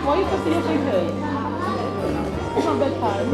Why are you fussing your fingers? It's not bedtime.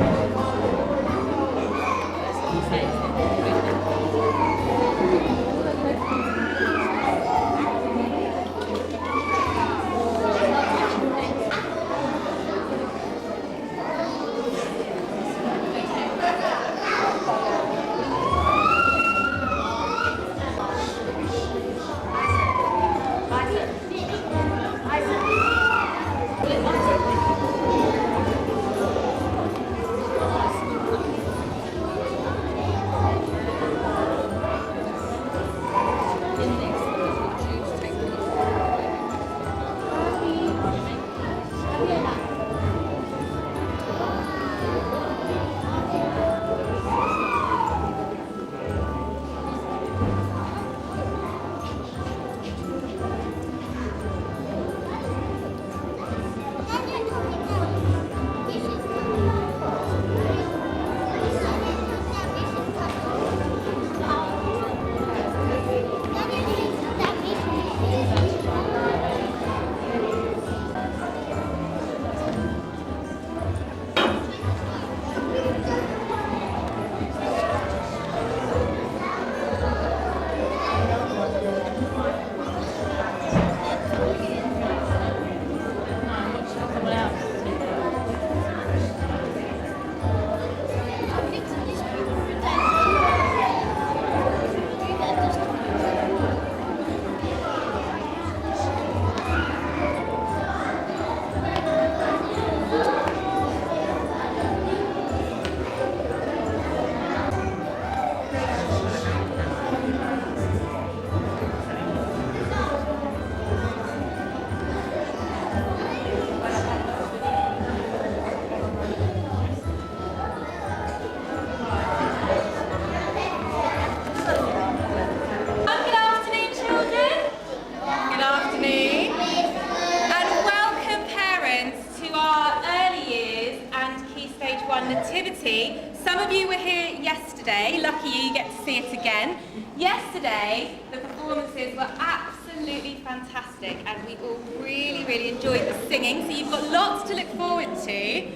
Nativity. Some of you were here yesterday. Lucky you get to see it again. Yesterday, the performances were absolutely fantastic and we all really enjoyed the singing, so you've got lots to look forward to.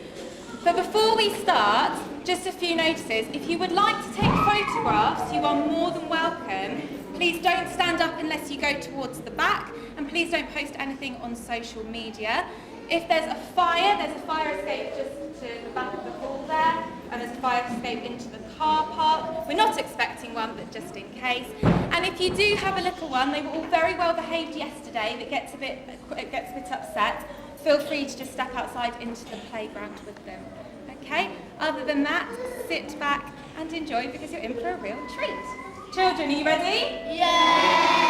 But before we start, just a few notices. If you would like to take photographs, you are more than welcome. Please don't stand up unless you go towards the back, and please don't post anything on social media. If there's a fire escape just to the back of the hall there, and there's a fire escape into the car park. We're not expecting one, but just in case. And if you do have a little one, they were all very well behaved yesterday, that gets a bit upset, feel free to just step outside into the playground with them. Okay? Other than that, sit back and enjoy, because you're in for a real treat. Children, are you ready? Yeah!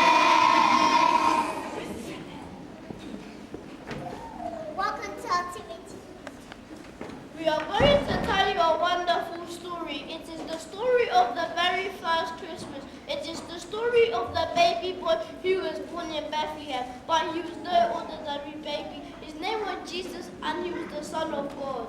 Welcome to Nativity. We are going to tell you a wonderful story. It is the story of the very first Christmas. It is the story of the baby boy who was born in Bethlehem, but he was no ordinary baby. His name was Jesus, and he was the Son of God.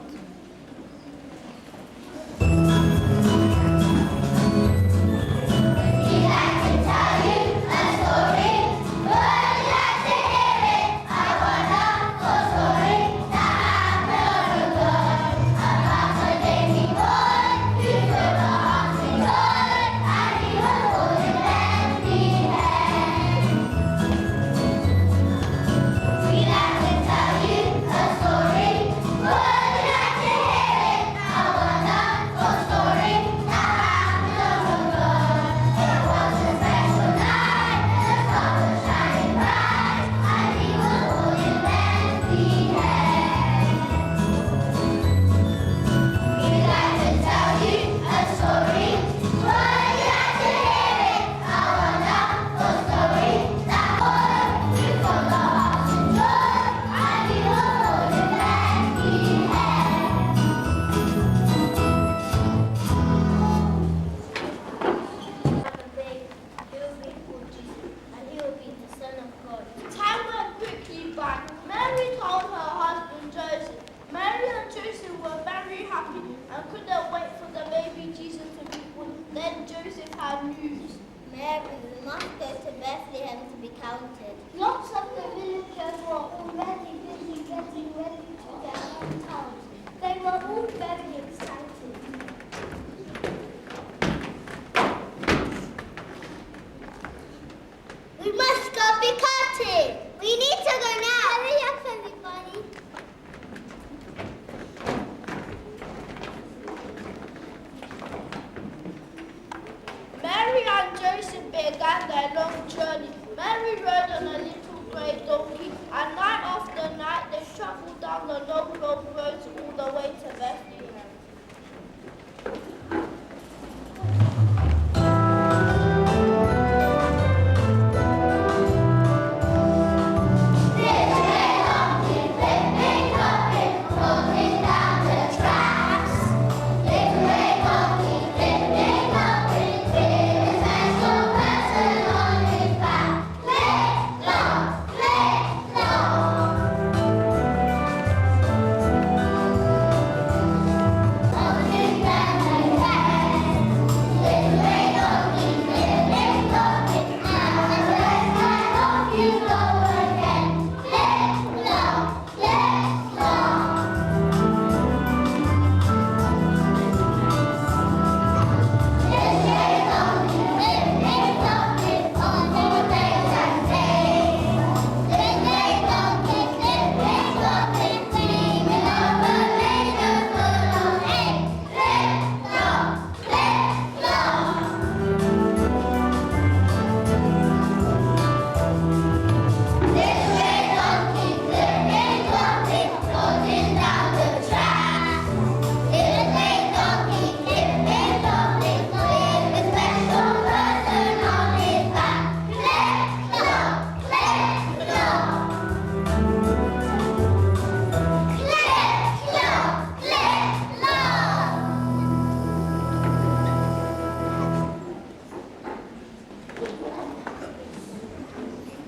Mary, we must go to Bethlehem to be counted. Lots of the villagers were already busy getting ready hometowns. They were all very excited. We must go be cutting. We need to go now. Hurry up, everybody. Mary and Joseph began their long journey. Mary rode on a little grey donkey, and night after night they travelled down the long roads all the way to Bethlehem.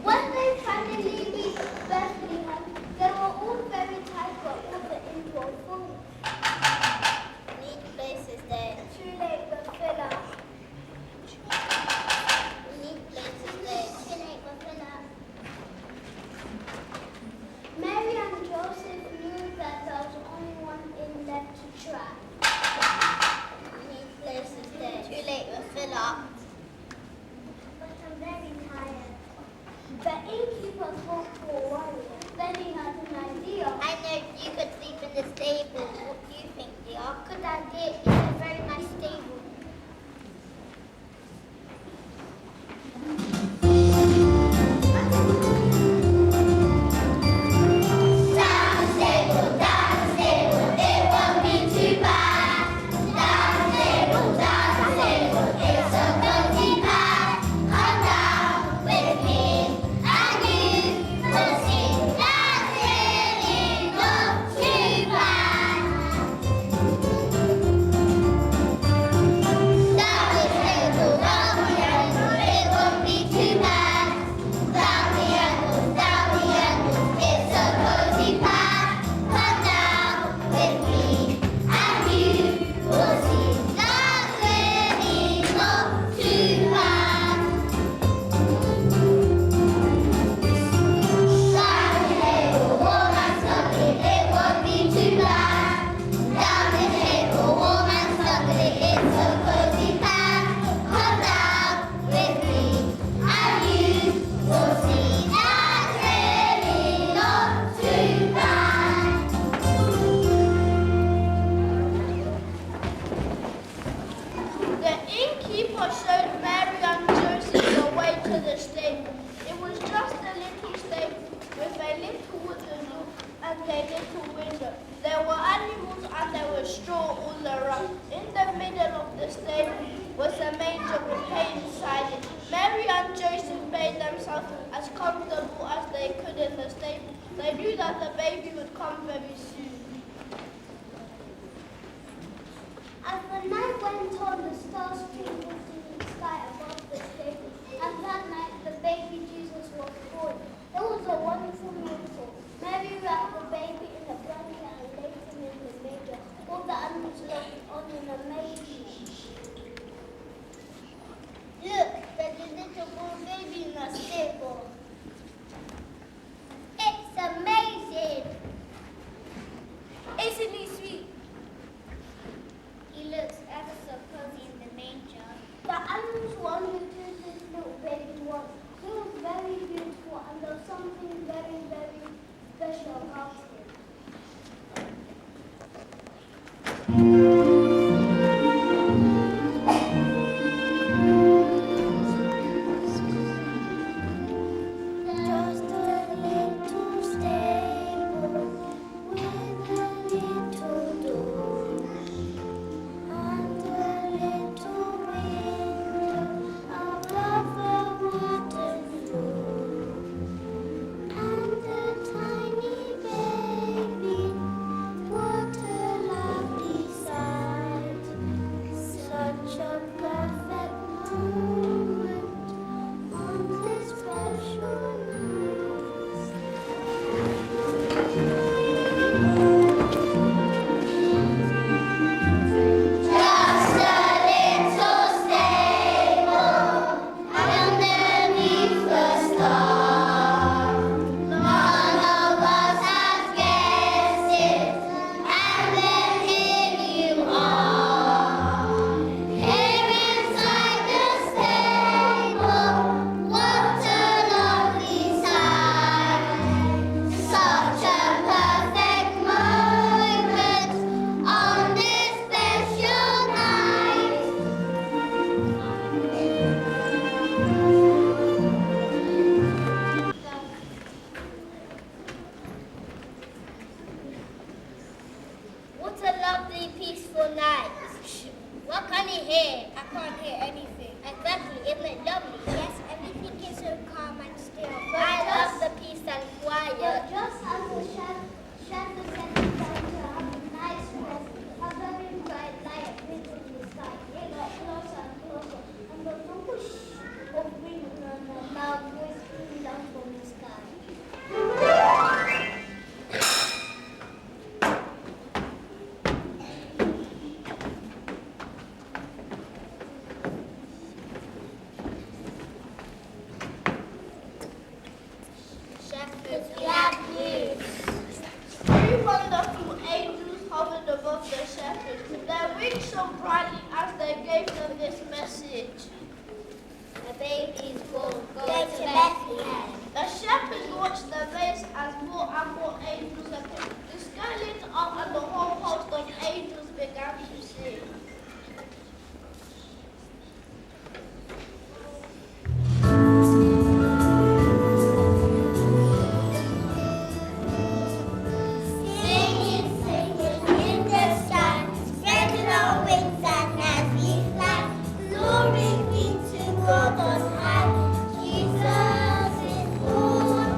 When they finally reached Bethlehem, they were all very tired but all the inns were full. Need places there. Too late, we're full up. Need places there. Too late, we're full up. Mary and Joseph knew that there was only one inn left to try. Need places there. Too late, we're full up. But I'm very tired. The innkeeper spoke for a while. Then he had an idea. I know you could sleep in the stable. What do you think, dear? Good idea. It's a very nice stable. Down the stable, it won't be too bad. Down the stable, it's a cozy pad. Come down with me, and you will see that's really not too bad. Down the stable, it won't be too bad. Down the ankles, it's a cozy pad. Come down with me, and you will see that's really not too bad. Down the table, warm and snugly, it won't be too bad. Down the table, warm and snugly, it's a cozy pad. Come down with me, and you will see that's really not too bad. The innkeeper showed Mary and Joseph the way to the stable. It was just a little stable with a little wooden door and a little window. There were animals and there was straw all around. In the middle of the stable was a manger with hay inside it. Mary and Joseph made themselves as comfortable as they could in the stable. They knew that the baby would come very soon. As the night went on, the stars twinkled in the sky above the stable, and that night the baby Jesus was born. It was a wonderful miracle. Mary wrapped the baby in a blanket and laid him in the manger. All the animals looked on in amazement. Look, there's a little boy baby in the stable. It's amazing. What a lovely, peaceful night. What can you hear? I can't hear anything. Exactly, isn't it lovely? Yes, everything is so calm and still. I love the peace and quiet. But just as the shadow settles down to have a nice rest, a very bright light appears in the sky. It got closer and closer, and the whoosh of wind and a loud voice came down from the sky. Shepherds, we have news. Three wonderful angels hovered above the shepherds. Their wings shone brightly as they gave them this message. A baby is born. Go to Bethlehem. The shepherds watched the race as more and more angels appeared. The sky lit up and the whole host of angels began to sing. Singing, singing in the sky, spreading our wings and as we fly, glory be to God on high. Jesus is born.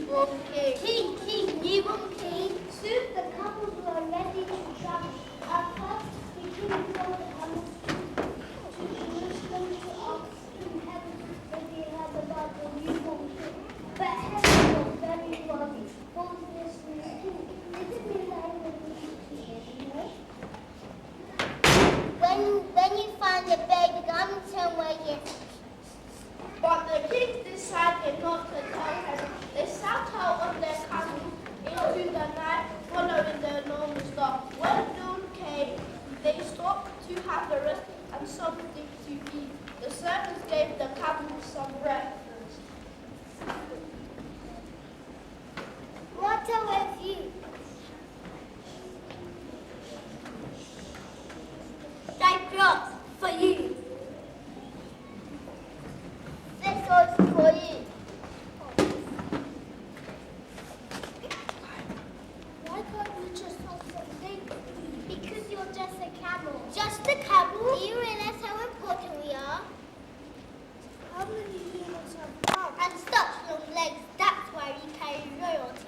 newborn king. King, newborn king. Soon the couples were ready to travel. At first, the king told Amos to Jerusalem to ask in heaven if he heard about the newborn king. But heaven was very worried for this new king. It didn't mean that anyone would be anymore. When you find a baby, come and tell where you. But the kings decided not to tell him. They sat out on their camels into the night, following the northern star. When dawn came, they stopped to have a rest and something to eat. The servants gave the camels some breakfast. What a review! Cyclops, for you. This was for you. Why can't you just have something? Because you're just a camel. Just a camel? Do you realize how important we are? How many humans have arms? And such long legs. That's why we carry royalty.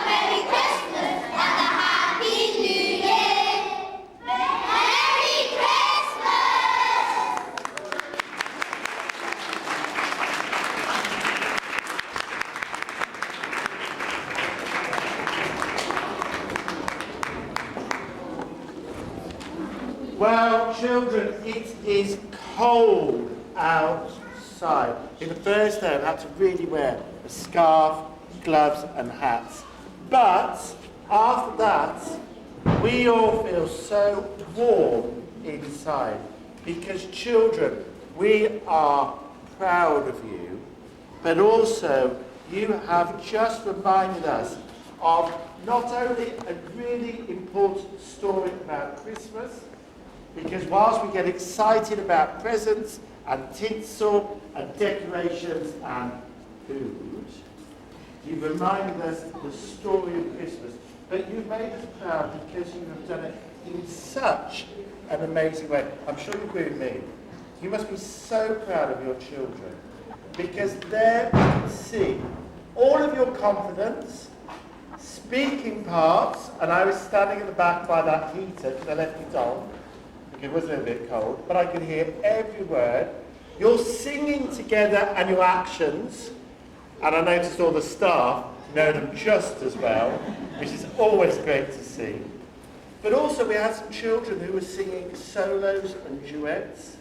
Merry Christmas! Well, children, it is cold outside. In the first day, I had to really wear a scarf, gloves and hats. But after that, we all feel so warm inside. Because children, we are proud of you, but also you have just reminded us of not only a really important story about Christmas, because whilst we get excited about presents and tinsel and decorations and food, you've reminded us of the story of Christmas. But you've made us proud because you have done it in such an amazing way. I'm sure you agree with me. You must be so proud of your children, because there you can see all of your confidence, speaking parts, and I was standing at the back by that heater because I left it on. It was a little bit cold, but I could hear every word. Your singing together and your actions, and I noticed all the staff know them just as well, which is always great to see. But also we had some children who were singing solos and duets.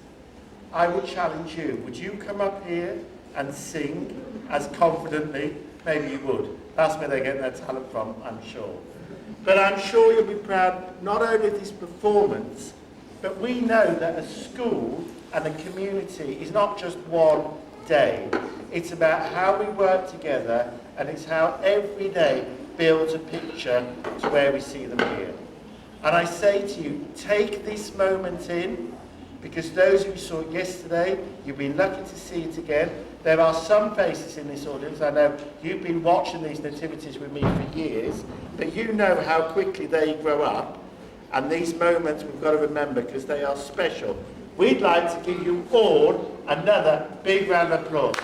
I would challenge you, would you come up here and sing as confidently? Maybe you would. That's where they get their talent from, I'm sure. But I'm sure you'll be proud not only of this performance, but we know that a school and a community is not just one day. It's about how we work together, and it's how every day builds a picture to where we see them here. And I say to you, take this moment in, because those who saw it yesterday, you've been lucky to see it again. There are some faces in this audience, I know you've been watching these nativities with me for years, but you know how quickly they grow up. And these moments we've got to remember because they are special. We'd like to give you all another big round of applause.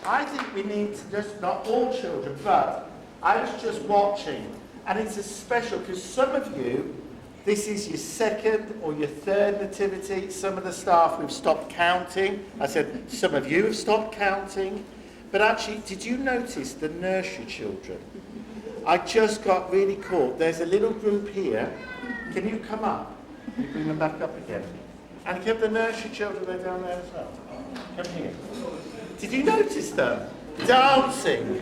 I think we need to just, not all children, but I was just watching, and it's a special because some of you, this is your second or your third nativity. Some of the staff, we've stopped counting. I said, some of you have stopped counting. But actually, did you notice the nursery children? I just got really caught. There's a little group here. Can you come up? Can you bring them back up again? And give the nursery children, they're down there as well. Come here. Did you notice them? Dancing.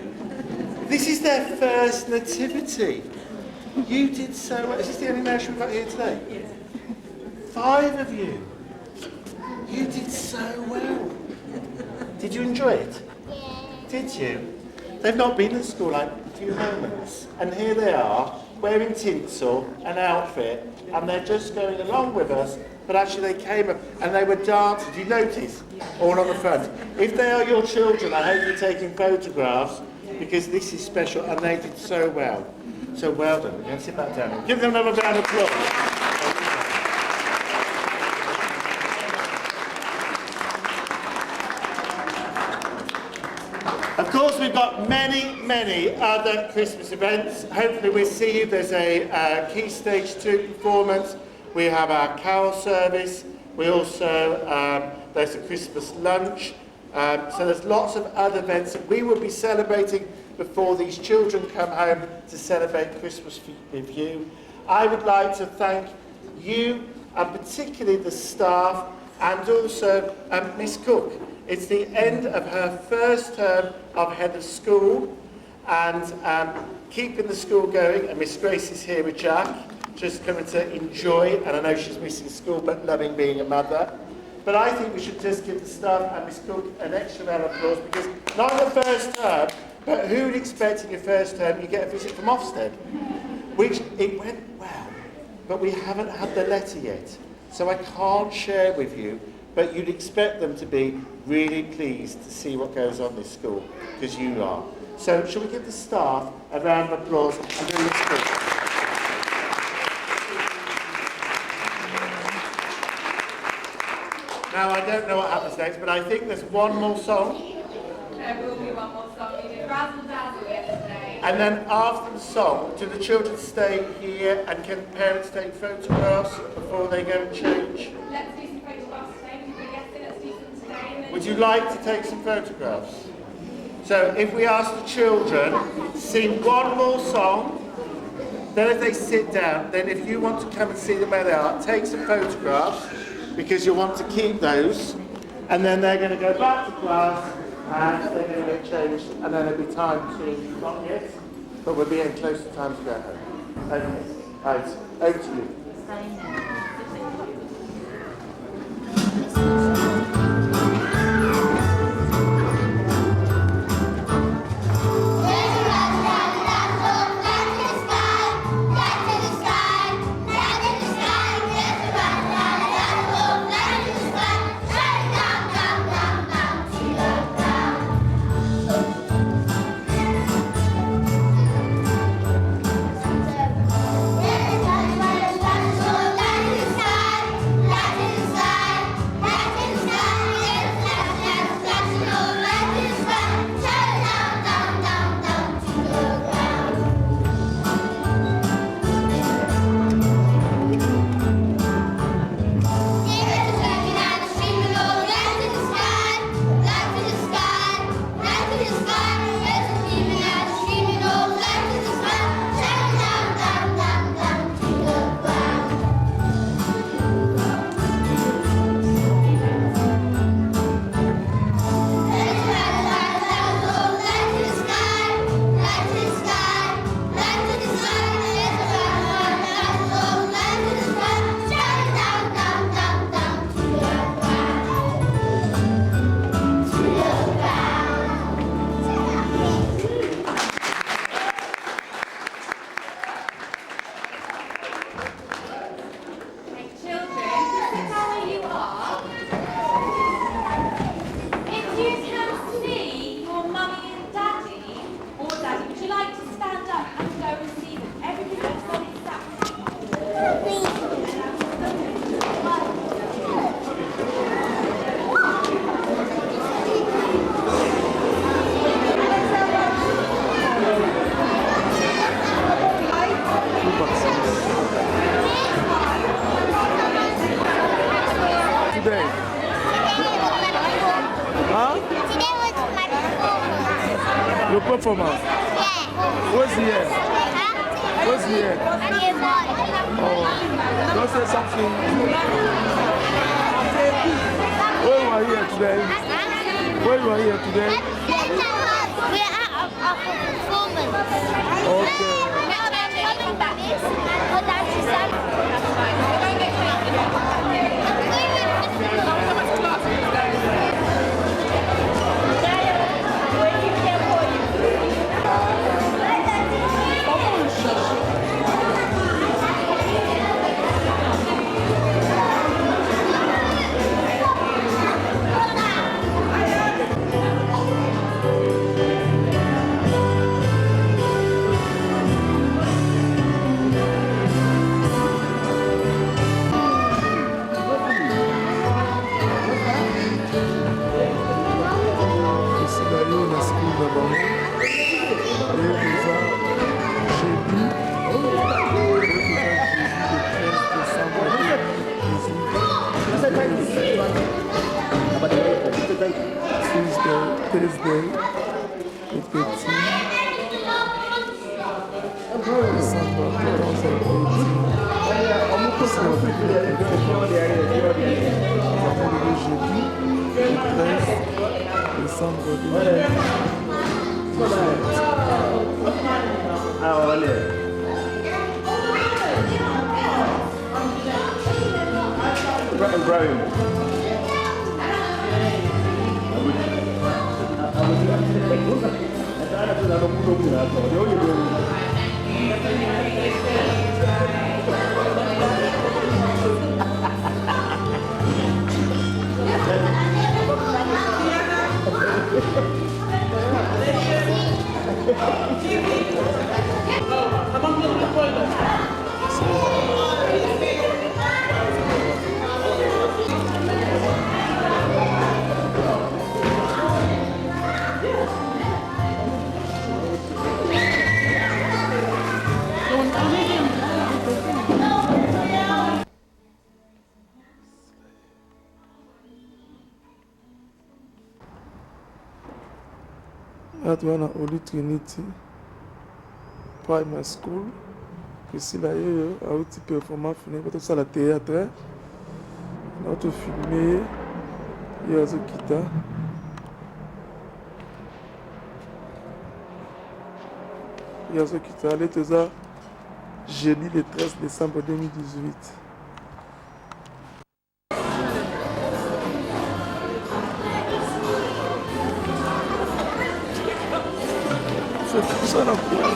This is their first nativity. You did so well. Is this the only nursery we've got here today? Yes. 5 of you. You did so well. Did you enjoy it? Yeah. Did you? They've not been in school like a few moments. And here they are, wearing tinsel, an outfit, and they're just going along with us. But actually they came up and they were dancing. Did you notice? All on the front. If they are your children, I hope you're taking photographs, because this is special, and they did so well. So well done. You can sit back down. Give them another round of applause. Of course, we've got many other Christmas events. Hopefully we'll see you. There's a Key Stage 2 performance. We have our carol service. We also, there's a Christmas lunch. So there's lots of other events that we will be celebrating before these children come home to celebrate Christmas with you. I would like to thank you, and particularly the staff, and also Miss Cook. It's the end of her first term of head of school, and keeping the school going, and Miss Grace is here with Jack, just coming to enjoy, and I know she's missing school, but loving being a mother. But I think we should just give the staff and Miss Cook an extra round of applause, because not in the first term, but who would expect in your first term you get a visit from Ofsted? Which, it went well, but we haven't had the letter yet. So I can't share with you, but you'd expect them to be really pleased to see what goes on in this school, because you are. So shall we give the staff a round of applause and do Miss Cook? Now, I don't know what happens next, but I think there's one more song. There will be one more song. We did Razzle Dazzle yesterday. And then after the song, do the children stay here, and can parents take photographs before they go and change? Let's do some photographs today. Yes, let's do some today. Would you like to take some photographs? So if we ask the children, sing one more song, then if they sit down, then if you want to come and see them where they are, take some photographs, because you'll want to keep those, and then they're going to go back to class, and they're going to get changed, and then there'll be time to, not yet, but we'll be in close to time to go home. Okay, right, over to you. Your performance? Yeah. What's here? Huh? What's here? KS1. Oh, don't say something. Where you are here today? Where you are here today? We're at a performance. Okay. Now they're coming back. Oh, that's That's fine. Don't get Thursday, the 13th, December Don't That one at Holy Trinity Primary School. Priscilla Yoyo a aussi performance fini pour ça la théâtre. Notre filmé Yazo Kita. Yazo Kita, elle était ça jeudi le 13 décembre 2018. C'est ça la couleur.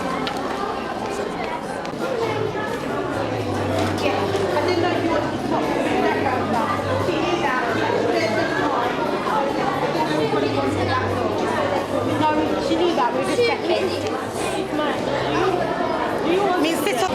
She knew that. We're just checking. Do you want me to sit up?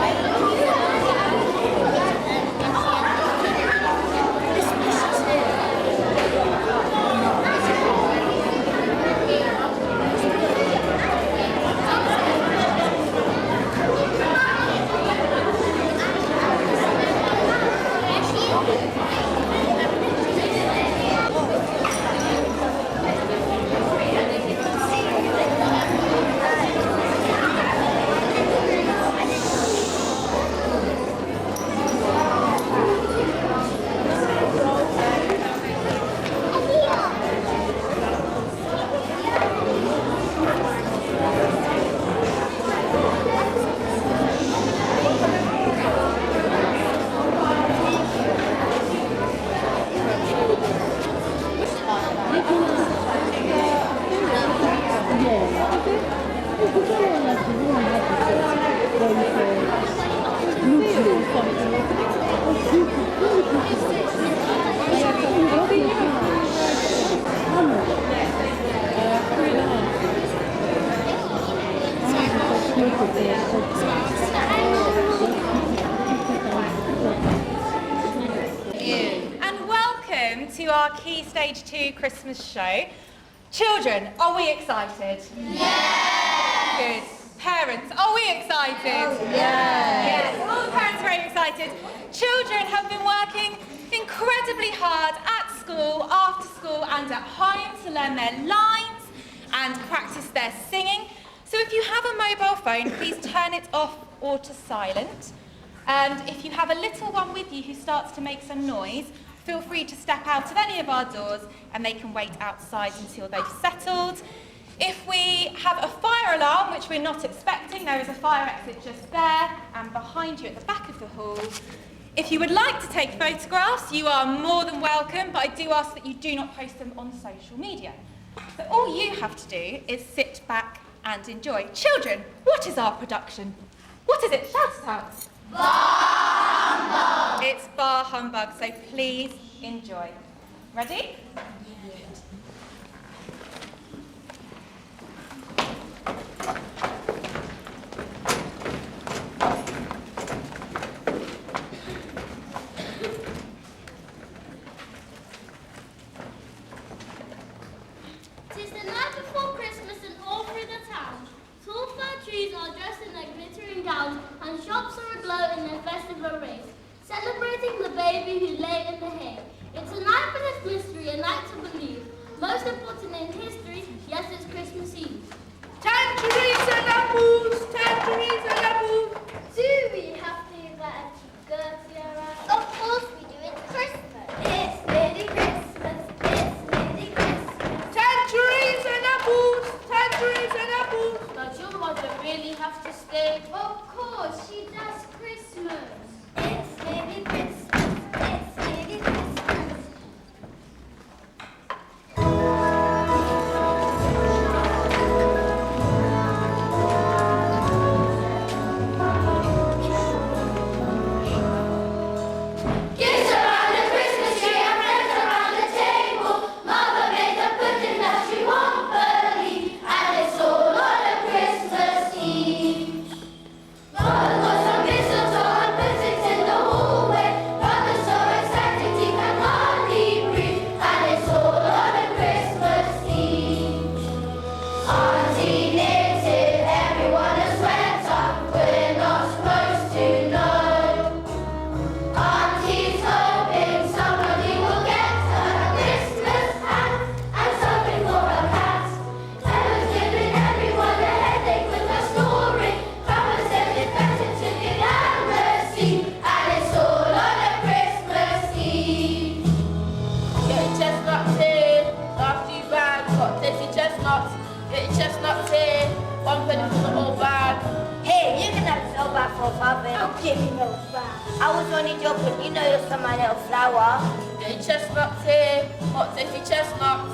And welcome to our Key Stage 2 Christmas show. Children, are we excited? Yeah! Good. Parents, are we excited? Oh, yeah! Yes, all the parents are very excited. Children have been working incredibly hard at school, after school and at home to learn their lines and practice their singing. So if you have a mobile phone, please turn it off or to silent. And if you have a little one with you who starts to make some noise, feel free to step out of any of our doors and they can wait outside until they've settled. If we have a fire alarm, which we're not expecting, there is a fire exit just there and behind you at the back of the hall. If you would like to take photographs, you are more than welcome, but I do ask that you do not post them on social media. So all you have to do is sit back and enjoy. Children, what is our production? What is it? Shout it out. Bar humbug! It's bar humbug, so please enjoy. Ready? Tis the night before Christmas and all through the town. Tall fir trees are dressed in their glittering gowns and shops are aglow in their festive array, celebrating the baby who lay in the hay. It's a night full of mystery, a night to believe. Most important in history, yes, it's Christmas Eve. Tangerines and apples, tangerines and apples. Do we have to invite Gertie around? Of course we do. It's Christmas. It's nearly Christmas. It's nearly Christmas. Tangerines and apples, tangerines and apples. But your mother really have to stay. Of course, she does Christmas. It's nearly Christmas. It's nearly Christmas. Eve. Get your chestnuts here, after you bag, got tasty chestnuts. Get your chestnuts here, 1 penny for the whole bag. Hey, you can have this all back for father. Don't give me no back. I was only joking. You know you're still my little flower. Get your chestnuts here, got tasty chestnuts.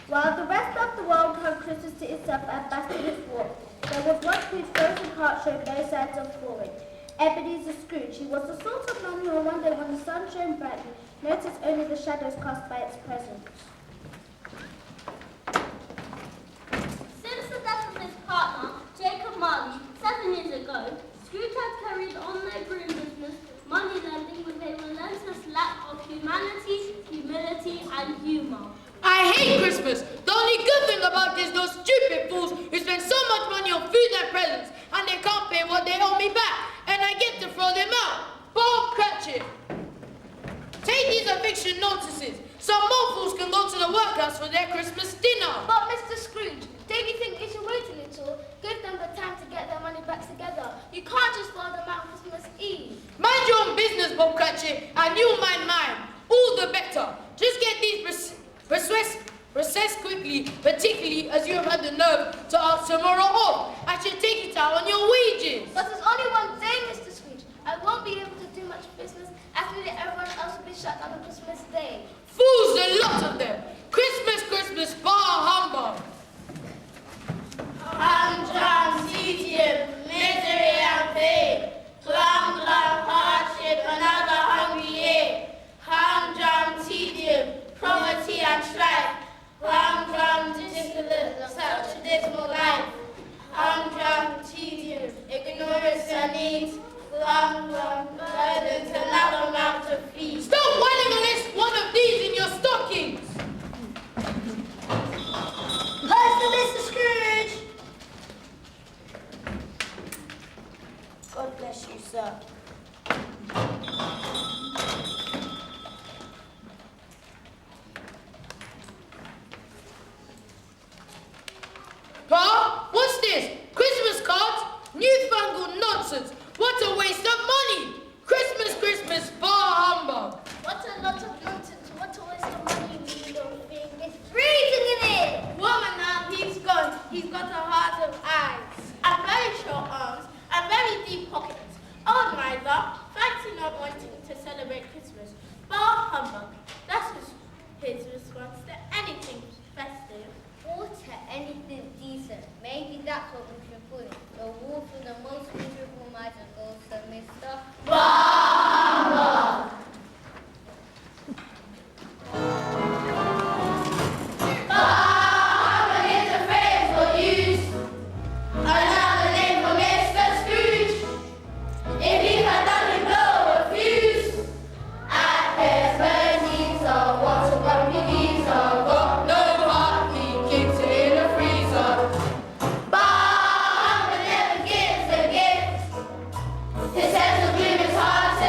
While the rest of the world had Christmas to itself and basked in its warmth, there was one whose frozen heart showed no signs of thawing. Ebenezer Scrooge. He was the sort of man who one day when the sun shone brightly, noticed only the shadows cast by its presence. Since the death of his partner, Jacob Marley, 7 years ago, Scrooge had carried on their brewing business, money lending with a relentless lack of humanity, humility, and humour. I hate Christmas. The only good thing about it is those stupid fools who spend so much money on food and presents and they can't pay what they owe me back and I get to throw them out. Bob Cratchit. Take these eviction notices. Some more fools can go to the workhouse for their Christmas dinner. But Mr. Scrooge, don't you think you should wait a little? Give them the time to get their money back together. You can't just throw them out Christmas Eve. Mind your own business, Bob Cratchit, and you'll mind mine. All the better. Just get these processed quickly, particularly as you have had the nerve to ask tomorrow off. I should take it out on your wages. But there's only one day, Mr. Scrooge. I won't be able to do much business after everyone else will be shut down on Christmas Day. Fools, a lot of them. Christmas, Christmas, bar humbug. Humdrum, tedium, misery and pain. Glum, glum, hardship, another hungry year. Humdrum, tedium, poverty and strife. Humdrum, dissolute, such a dismal life. Humdrum, tedium, ignorance and needs. Glum, glum, burdens, another mouth to feed. Stop whining on this one of these in your stockings. Close to Mr. Scrooge. God bless you, sir. Pa, what's this? Christmas cards? Newfangled nonsense. What a waste of money. Christmas, Christmas, bar humbug. What a lot of nonsense. What a waste of money, you little thing. It's freezing in it! Woman now, he's gone. He's got a heart of ice. And very short arms and very deep pockets. Old miser, fancy not wanting to celebrate Christmas. Bar humbug. That's his response to anything festive. Or to anything decent. Maybe that's what we should put it. The wolf with the most beautiful miser goes to Mr. Humbug. Humbug is a phrase for use. Another name for Mr. Scrooge. If he had done him blow a fuse. At KS1 or water companies or got no heart, he keeps it in the freezer. But Humbug never gives a gift. His sense of gloom is hard to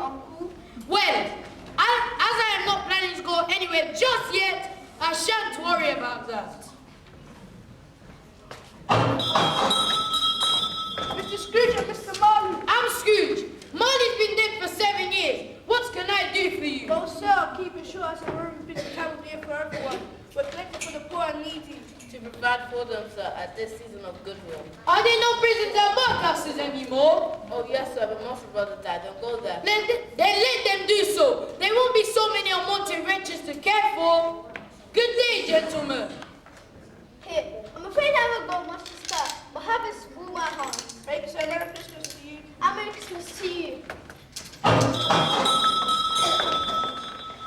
Uncle? Well, as I am not planning to go anywhere just yet, I shan't worry about that. Mr. Scrooge and Mr. Marley. I'm Scrooge. Marley's been dead for 7 years. What can I do for you? Well, sir, I'll keep it short as a room been travel here for everyone. But collected for the poor and needy. To provide for them, sir, at this season of goodwill. Are there no prisons and workhouses anymore? Oh, yes, sir, but most of our brothers died. Don't go there. Then let them do so. There won't be so many unwanted wretches to care for. Good day, gentlemen. Here, I'm afraid I haven't got much to start, but have a spoon my heart. Right, so Merry Christmas to you. And Merry Christmas to you.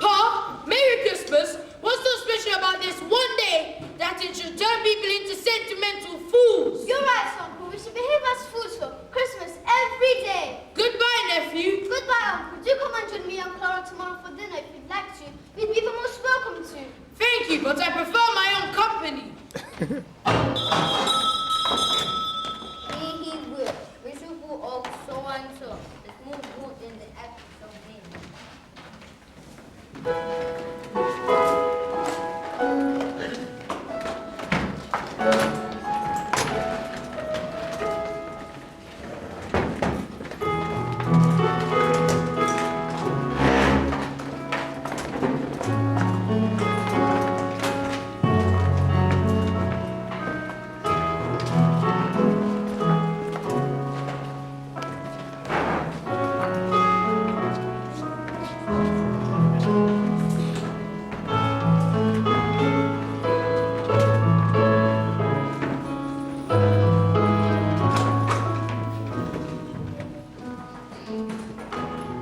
Pa, Merry Christmas. What's so special about this one day that it should turn people into sentimental fools? You're right, Uncle. We should behave as fools for Christmas every day. Goodbye, nephew. Goodbye, Uncle. Do come and join me and Clara tomorrow for dinner if you'd like to. We'd be the most welcome to. Thank you, but I prefer my own company. He will. We should go of so and so. Let's move good in the act of him.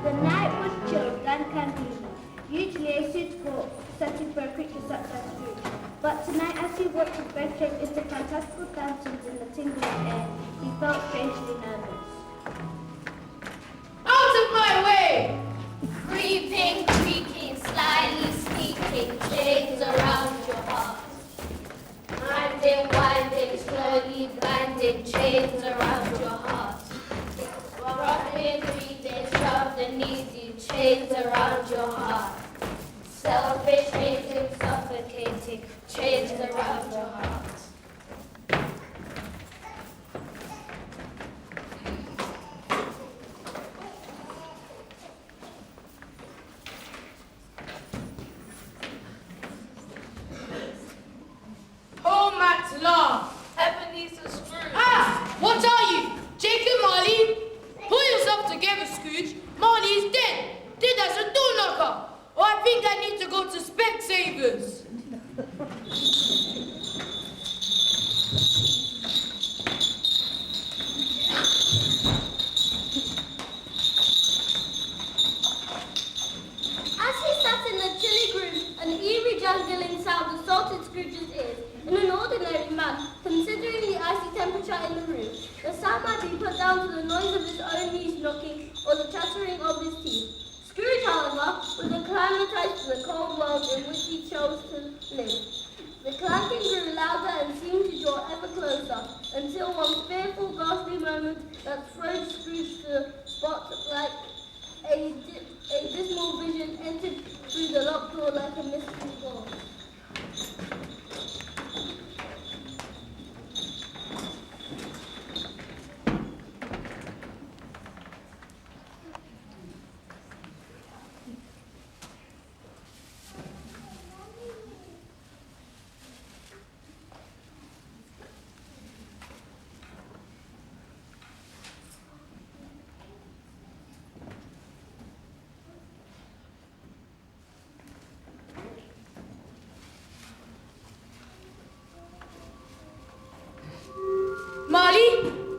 The night was chilled and candlelit, usually a suitable setting for a creature such as Scrooge. But tonight, as he watched his breath shape into fantastical fountains in the tingling air, he felt strangely nervous. Out of my way! Creeping, creaking, slyly sneaking, chains around your heart. Winding, winding, slowly blinding, chains around your heart. Robbing, greedy, shoved and needy, chains around your heart. Selfish, hating, suffocating, chains around your heart. Oh, Matt Law. Ebenezer Scrooge. Ah! What are you? Jacob Marley? Pull yourself together, Scrooge. Marley is dead. Dead as a door knocker. Oh, I think I need to go to Specsavers. As he sat in the chilly room, an eerie jangling sound assaulted Scrooge's ears. In an ordinary man, considering the icy temperature in the room, the sound might be put down to the noise of his own knees knocking or the chattering of his teeth. Scrooge, however, was acclimatized to the cold world in which he chose to live. The clanking grew louder and seemed to draw ever closer, until one fearful, ghastly moment that froze Scrooge to the spot like a dismal vision entered through the locked door like a mystery door. Marley?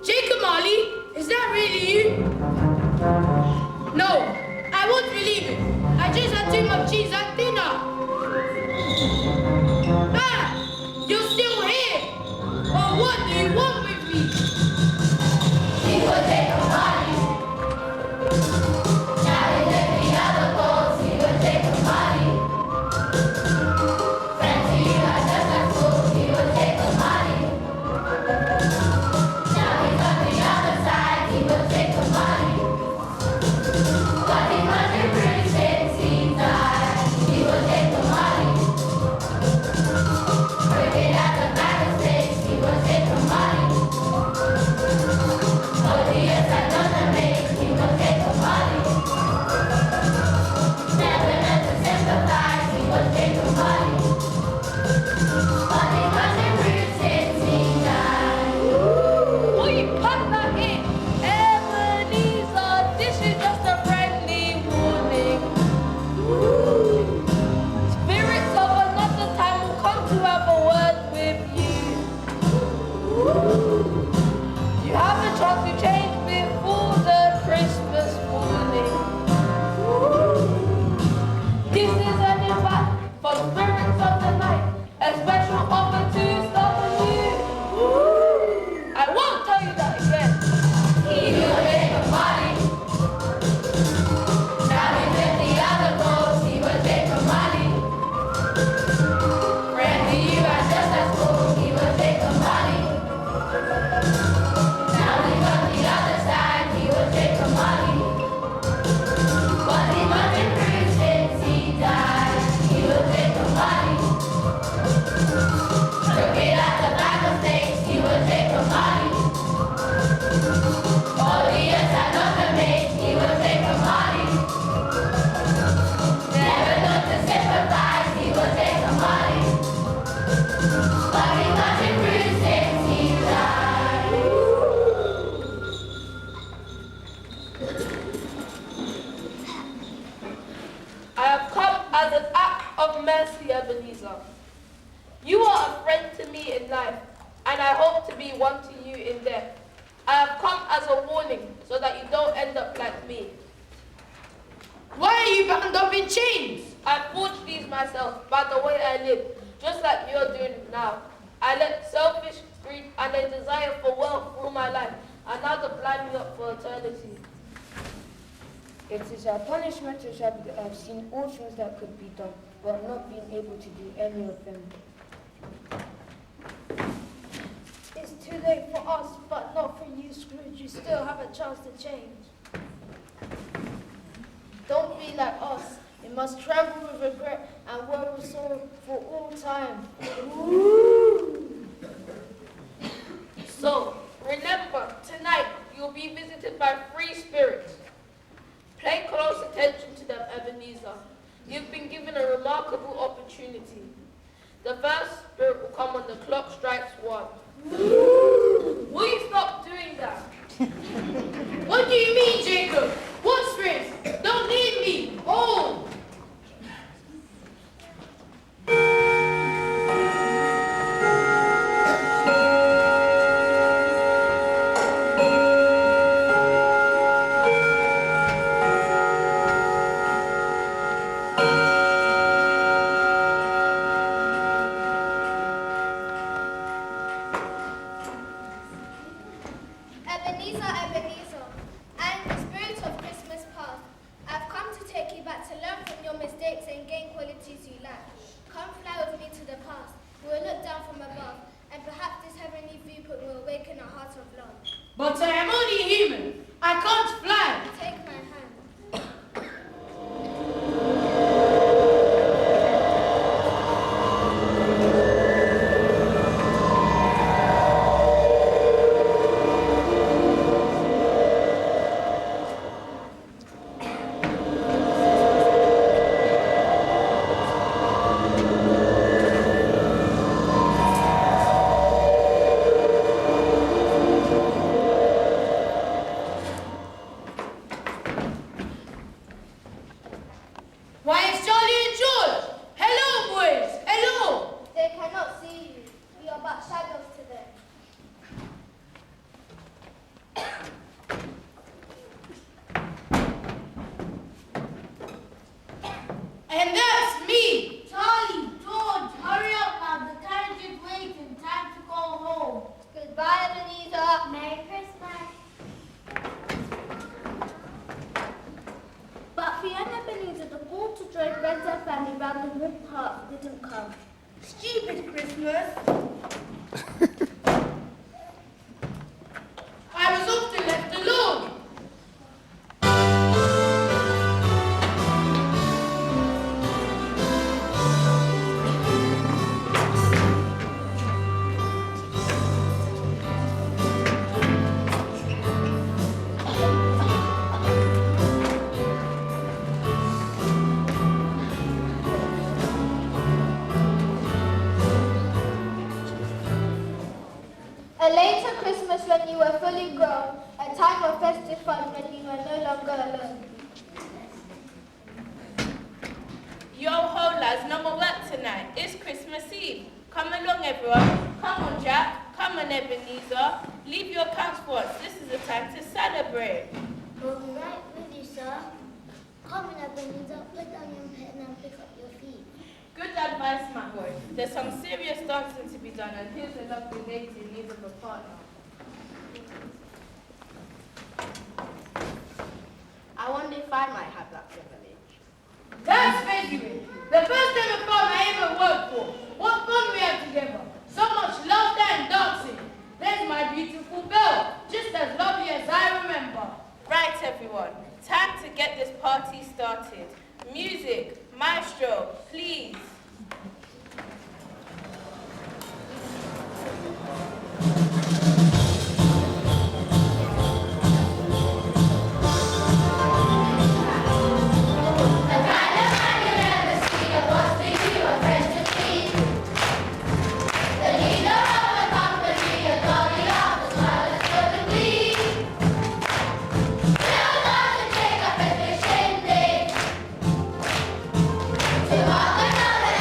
Jacob Marley? Is that really you? No, I won't believe it. I just had too much cheese at dinner. Ah! You're still here! Well, what do you want with me? He would take a body. Challenge every other goals, he would take a body. Friends he had just at school, he would take a body. Now he's on the other side, he would take a body. But he Have mercy, Ebenezer. You are a friend to me in life, and I hope to be one to you in death. I have come as a warning so that you don't end up like me. Why are you bound up in chains? I forged these myself by the way I live, just like you're doing now. I let selfish greed and a desire for wealth rule my life, and now they're blind me up for eternity. It is our punishment to have seen all things that could be done, but not being able to do any of them. It's too late for us, but not for you, Scrooge. You still have a chance to change. Don't be like us. You must travel with regret and worry with sorrow for all time. So, remember, tonight you'll be visited by 3 spirits. Pay close attention to them, Ebenezer. You've been given a remarkable opportunity. The first spirit will come when the clock strikes 1. Will you stop doing that? What do you mean, Jacob? What spirits? Don't leave me! Oh! Ebenezer, Ebenezer, I am the spirit of Christmas past. I've come to take you back to learn from your mistakes and gain qualities you lack. Come fly with me to the past. We will look down from above, and perhaps this heavenly viewpoint will awaken a heart of love. But I am only human. I can't fly. Take my hand. Why, it's Charlie and George! Hello, boys! Hello! They cannot see you. We are but shadows to them. And that's me! Charlie, George, hurry up now. The carriage is waiting. Time to go home. Goodbye, Ebenezer. Merry Christmas. But Fiona Ebenezer, the ball to join Red's family round the wood park, didn't come. Stupid Christmas. I was often left alone. A later Christmas when you were fully grown, a time of festive fun when you were no longer alone. Yo ho, lads, no more work tonight. It's Christmas Eve. Come along, everyone. Come on, Jack. Come on, Ebenezer. Leave your accounts for us. This is the time to celebrate. We'll be right with you, sir. Come on, Ebenezer, put down your pen and pick up your feet. Good advice, my boy. There's some serious dancing to be done, and here's a lovely lady in need of a partner. I wonder if I might have that privilege. That's February. The first time a farm I ever worked for. What fun we had together. So much laughter and dancing. There's my beautiful belle. Just as lovely as I remember. Right, everyone. Time to get this party started. Music, maestro, please. To walk another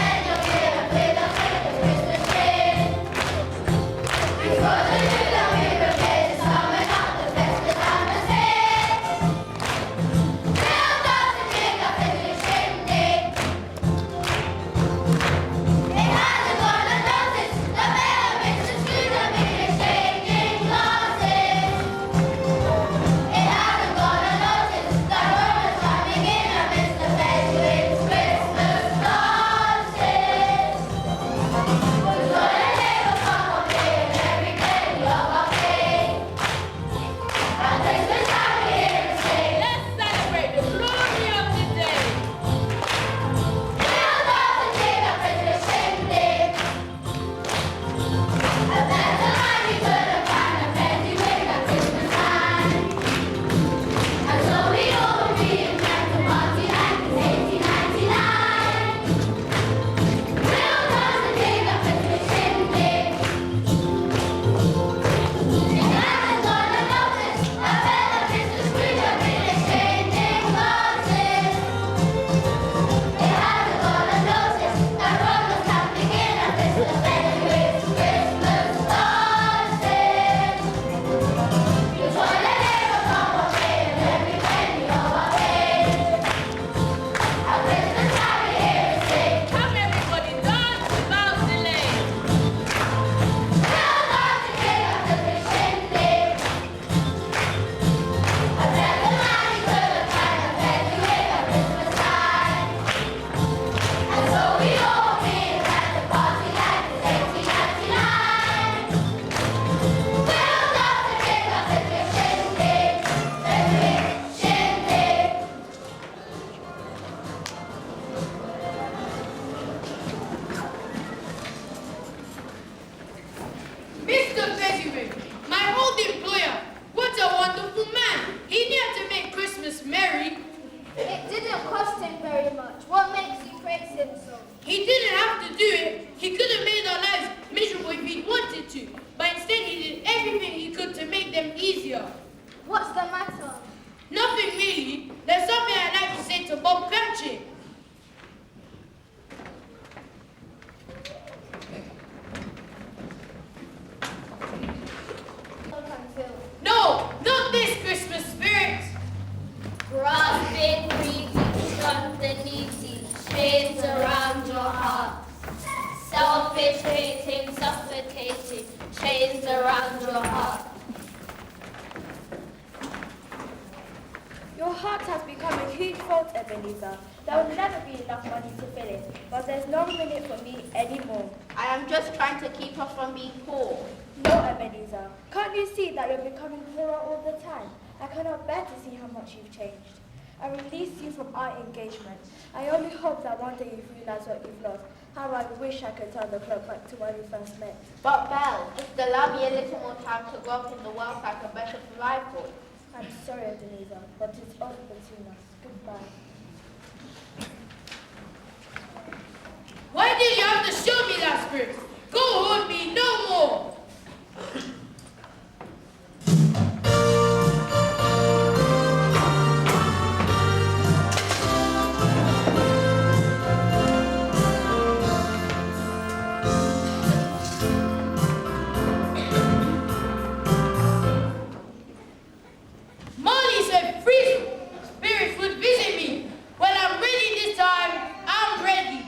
Bob Cratchit. No, not this Christmas spirit. Grasping greedy, underneath, chains around your heart. Selfish, hating, suffocating, chains around your heart. Your heart has become a huge fault, Ebenezer. There will never be enough money to fill it, but there's no room in it for me anymore. I am just trying to keep us from being poor. No, Ebenezer. Can't you see that you're becoming poorer all the time? I cannot bear to see how much you've changed. I released you from our engagement. I only hope that one day you realize what you've lost. How I wish I could turn the clock back to when we first met. But Belle, if they allow me a little more time to grow up in the world, I can better provide for. I'm sorry, Ebenezer, but it's over between us. Goodbye. Why did you have to show me that spirit? Go hold me no more. Molly said free spirits would visit me. Well, I'm ready this time. I'm ready.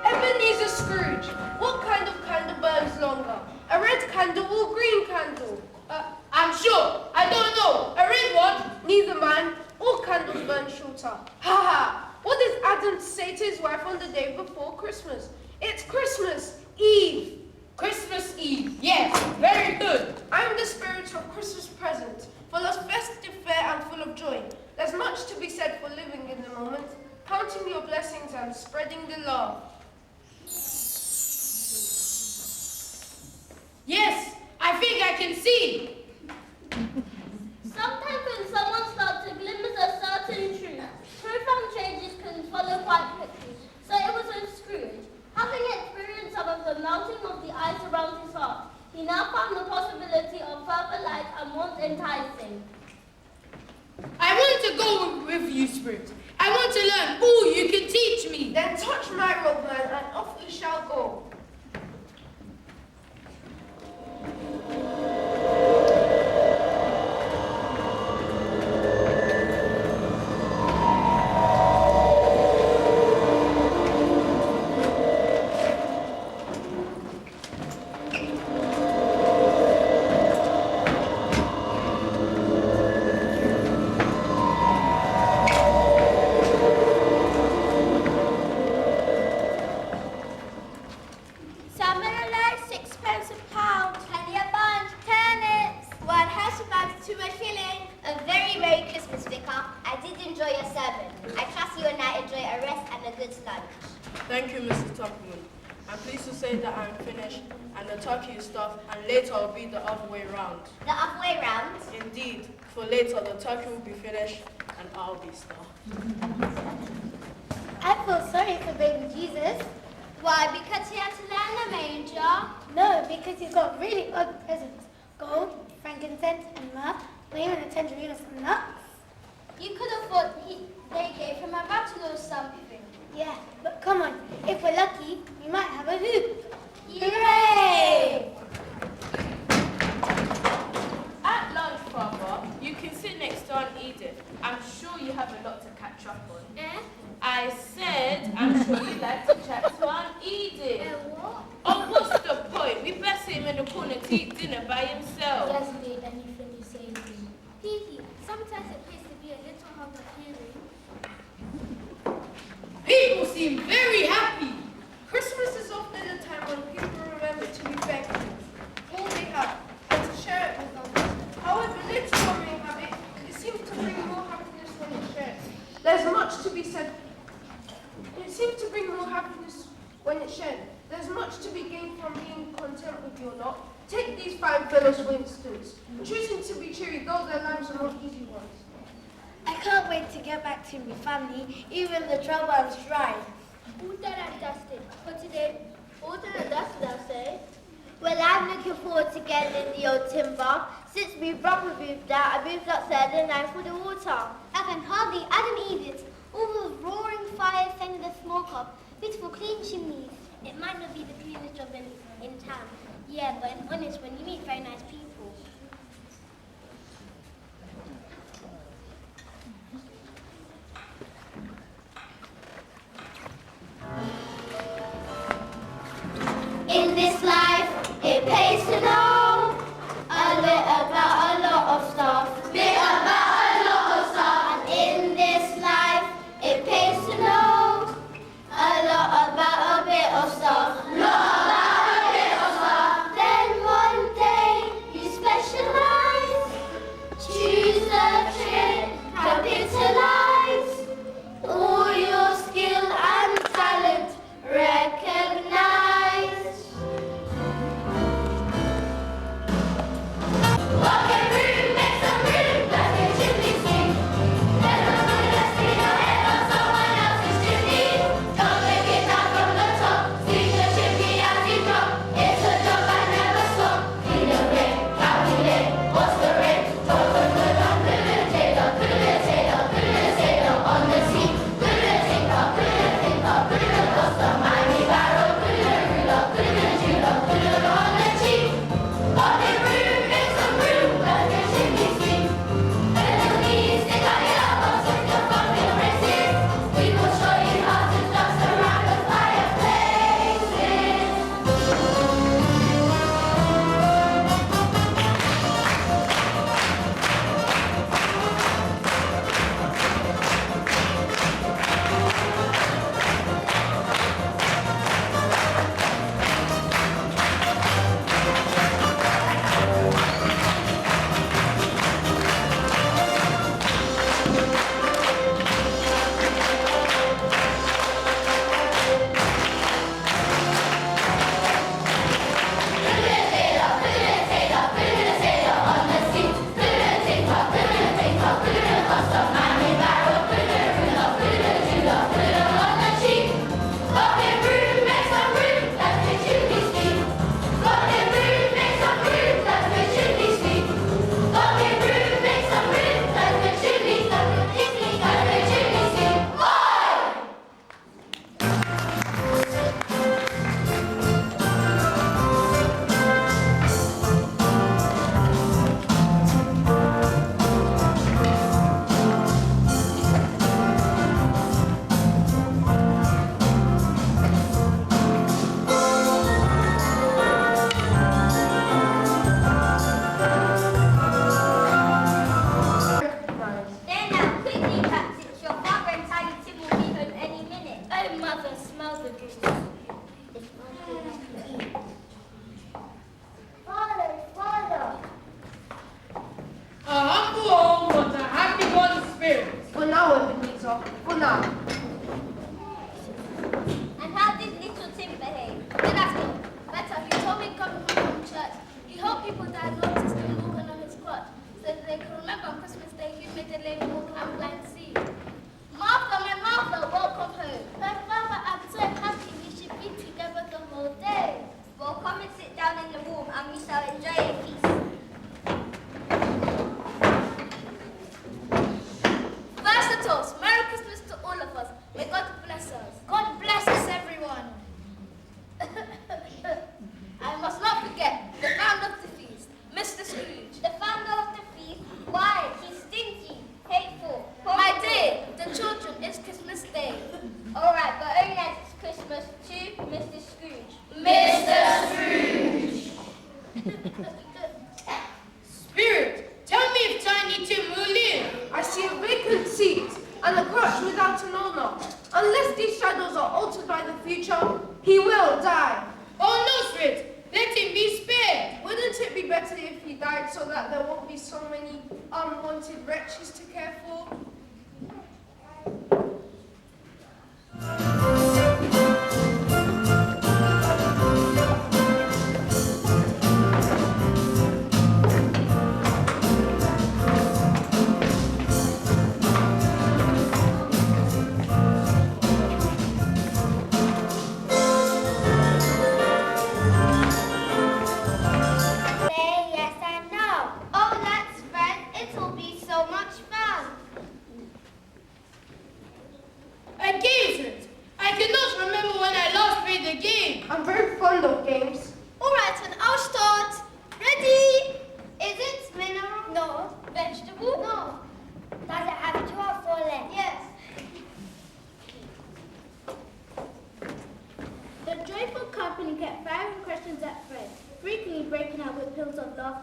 Ebenezer Scrooge, what kind of candle burns longer? A red candle or green candle? I'm sure. I don't know. A red one? Neither man. All candles burn shorter. Ha ha! What does Adam say to his wife on the day before Christmas? It's Christmas Eve. Christmas Eve. Yes, very good. I am the spirit of Christmas present, full of festive fare and full of joy. There's much to be said for living in the moment, counting your blessings and spreading the love. Yes, I think I can see. Sometimes when someone starts to glimpse a certain truth, profound changes can follow quite quickly. So it was with Scrooge. Having experienced some of the melting of the ice around his heart, he now found the possibility of further light and warmth enticing. I want to go with you, Spirit. I want to learn all you can teach me. Then touch my robe, man, and off we shall go. Thank you, Mrs. Topman. I'm pleased to say that I'm finished and the turkey is stuffed, and later will be the other way round. The other way round? Indeed, for later the turkey will be finished and I'll be stuffed. I feel sorry for baby Jesus. Why? Because he had to lay in a manger? No, because he's got really odd presents. Gold, frankincense, and myrrh, or even a tangerine or some nuts. You could have thought they gave him a rattle or something. Yeah, but come on, if we're lucky, we might have a hoop. Hooray! At lunch, Father, you can sit next to Aunt Edith. I'm sure you have a lot to catch up on. Eh? I said, I'm sure you'd like to chat to Aunt Edith. What? Oh, what's the point? We best him in the corner to eat dinner by himself. Yes, babe, anything you say is me. Hee sometimes it pays to be a little hard of hearing. People seem very happy. Christmas is often a time when people remember to be thankful for all they have and to share it with others. However little one may have it seems to bring more happiness when it's shared. There's much to be said. It seems to bring more happiness when it's shared. There's much to be gained from being content with your lot. Take these 5 fellows, for instance. Christmas. Choosing to be cheery, though their lives are not easy ones. I can't wait to get back to my family, even the trouble and strife. All done and dusted for today. All done and dusted, I'll say. Well, I'm looking forward to getting in the old timber. Since my brother moved out, I moved upstairs and now for the water. I can hardly Adam eat it. All those roaring fires sending the smoke up. Beautiful clean chimneys. It might not be the cleanest job in town. Yeah, but it's honest when you meet very nice people. In this life, it pays to know a bit about a lot of stuff. Bit about a lot of stuff. And in this life, it pays to know a lot about a bit of stuff. Lot about a bit of stuff. Then one day you specialize. Choose a trip, capitalize. All your skill and talent recognize.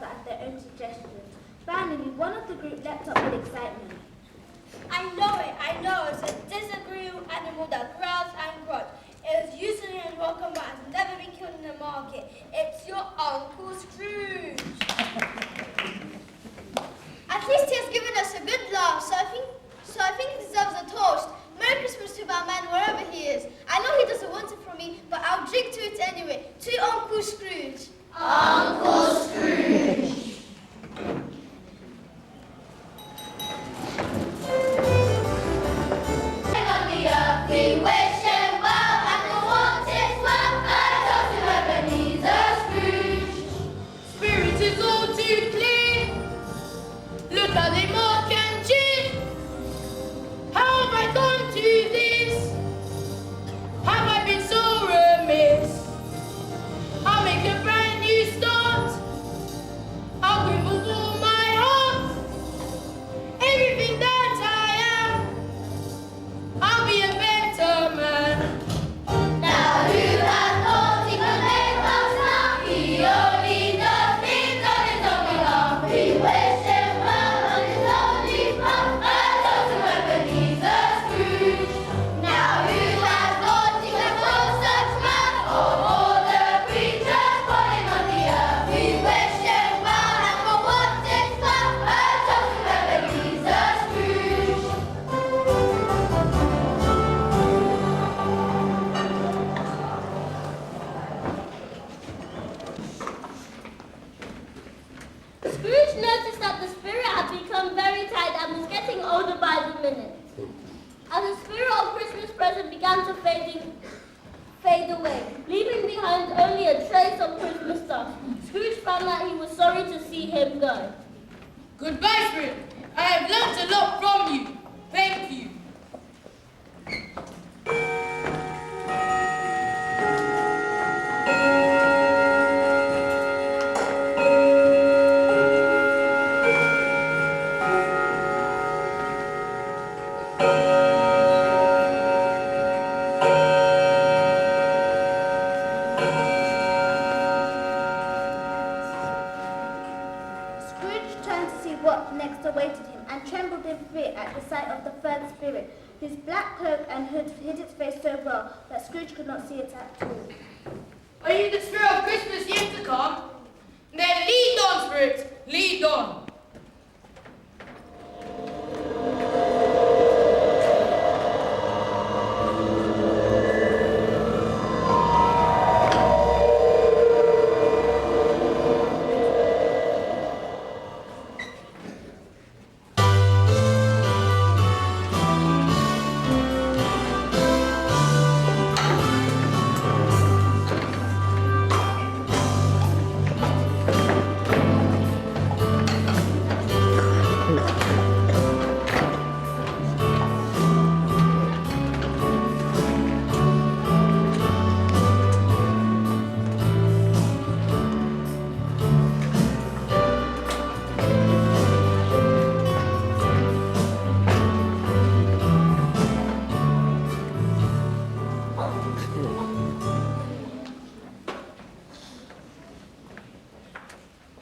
laughter at their own suggestions. Finally, one of the group leapt up with excitement. I know it. It's a disagreeable animal that growls and grunts. It is usually unwelcome but has never been killed in the market. It's your Uncle Scrooge. At least he has given us a good laugh, so I think he deserves a toast. Merry Christmas to my man wherever he is. I know he doesn't want it from me, but I'll drink to it anyway. To Uncle Scrooge. Uncle Scrooge. We wish him well and we want his well. And toast to Ebenezer Scrooge. Spirit is all too clear. Look how they mock and jeer. How have I gone to this? Have I been so remiss? I'll make a brand new start. I'll give with all my heart. Everything that I am. I'll be a better man. Now who has thought he could make us happy? Only does things on his own behalf. We wish him well on his lonely path. And toast to Ebenezer Scrooge. Now who has thought he could grow such man? Of all the creatures falling on the earth, we wish him well and for what it's worth. And toast to Ebenezer Scrooge. Scrooge noticed that the spirit had become very tired and was getting older by the minute. As the spirit of Christmas present began to fade away, leaving behind only a trace of Christmas stuff, Scrooge found that he was sorry to see him go. Goodbye, Spirit. I have learnt a lot from you. Thank you. Scrooge turned to see what next awaited him and trembled in fear at the sight of the third spirit, whose black cloak and hood hid its face so well that Scrooge could not see it at all. Are you the spirit of Christmas yet to come? Then lead on, Spirit. Lead on.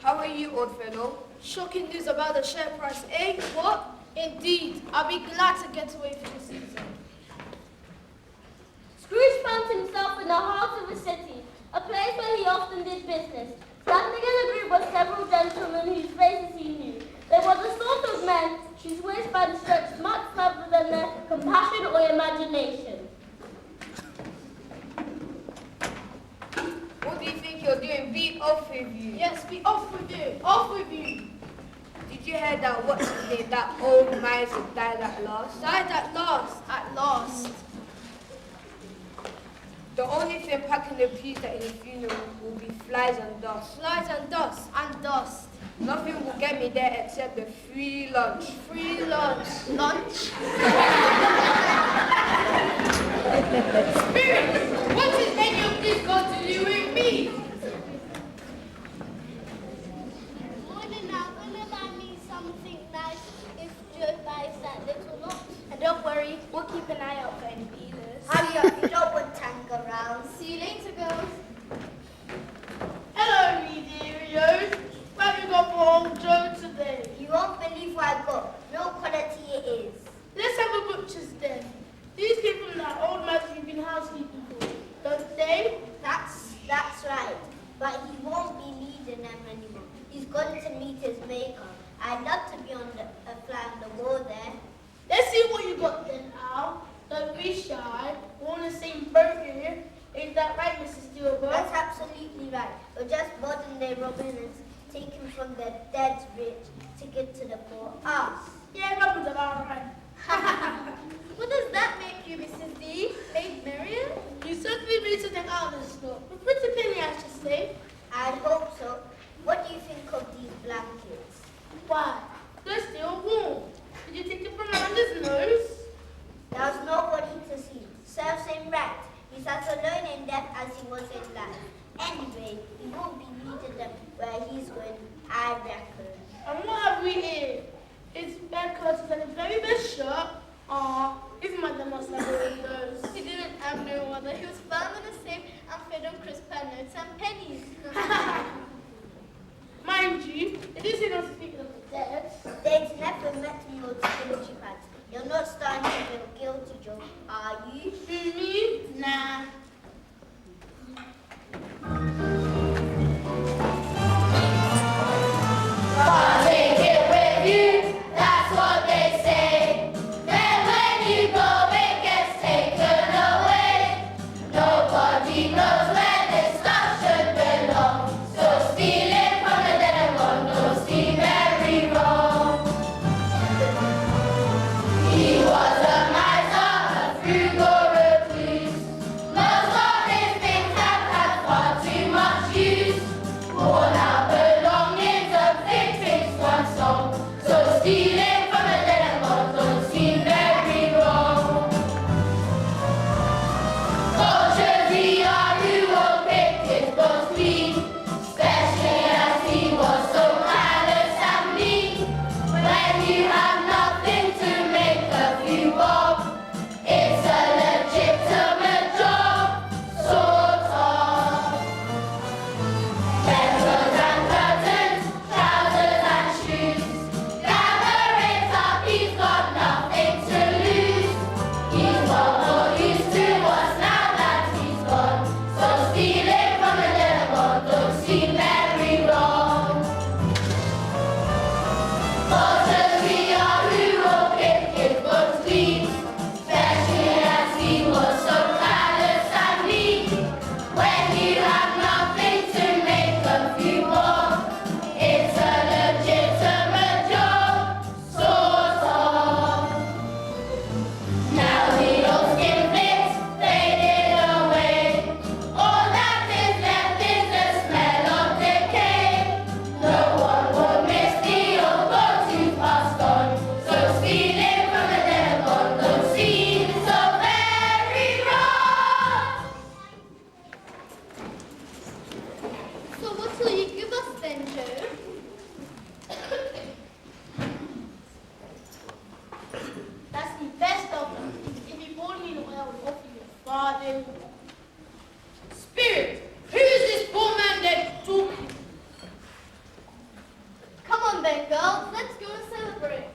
How are you, old fellow? Shocking news about the share price, eh? What? Indeed. I'll be glad to get away from the season. Scrooge found himself in the heart of a city, a place where he often did business. Standing in a group were several gentlemen whose faces he knew. They were the sort of men whose wingspan stretched much further than their compassion or imagination. What do you think you're doing? Be off with you. Yes, be off with you. Off with you. Did you hear that? What's his name? That old miser died at last. Died at last. At last. The only thing packing the pews at his funeral will be flies and dust. Flies and dust. And dust. Nothing will get me there except the free lunch. Free lunch. Lunch? Spirit, what has any of this got to do with me? Morning now, gonna buy me something nice if Joe buys that little lot. And don't worry, we'll keep an eye out for any dealers. Hurry up, you don't want to hang around. See you later, girls. Hello, me dearios. Where have you gone meet his maker. I'd love to be on a fly on the wall there. Let's see what you got then, Al. Don't be shy. We're on the same boat here. Is that right, Mrs. Steelberg? That's absolutely right. We're just modern day Robins taken from the dead's rich to get to the poor. Us. Yeah, Robin's about right. What does that make you, Mrs. D? Maid Marian? You certainly need to take out of this store. We're pretty penny, I should say. I hope so. What do you think of these blankets? Why? They're still warm. Did you take it from Amanda's nose? There's nobody to see. Serves him right. He's as alone in death as he was in life. Anyway, he won't be needed where he's going, I reckon. And what have we here? It's Becca's and his very best shirt. His mother must have one of those. He didn't have no mother. He was found in a safe and fed on crisp notes and pennies. Mind you, it is not speaking of the dead. They've never met me or taken you pants. You're not starting to feel guilty, Joe, are you? Me? Nah. Take it with you, that's what they say. Then when you go, it gets taken away. Nobody knows where this stuff should belong. So stealing from the dead and gone don't seem very wrong. He was a miser, a frugal recluse. Most of his things have had far too much use. Worn out belongings of victims one song. So stealing from the dead and gone don't seem very wrong. Culture Diyulu will pick his bones clean, especially as he was so callous and mean. When you have nothing to make a few bob, it's a legitimate job, sort of. Pencils and curtains, trousers and shoes. Gather it up, he's got nothing to lose. He's got more use to us now that he's gone. So stealing from the dead and gone don't seem very wrong. Cultures we are who will pick his bones clean, especially as he was so callous and mean. When you have nothing to make a few more, it's a legitimate job, sort of. Now the old skin flicks faded away. All that is left is the smell of decay. No one will miss the old goat who passed on. So stealing from the dead and gone don't seem so very wrong. So what will you give us then, Joe? That's the best of them. If you bought me the way I would offer you a farthing. Spirit, who is this poor man dead talking? Come on then, girls. Let's go and celebrate.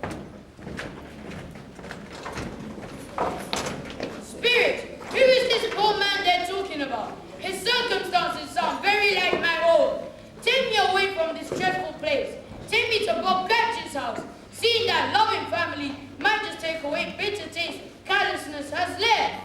Spirit, who is this poor man they're talking about? His circumstances sound very like my own. Take me away from this dreadful place. Take me to Bob Cratchit's house. Seeing that loving family might just take away bitter taste callousness has left.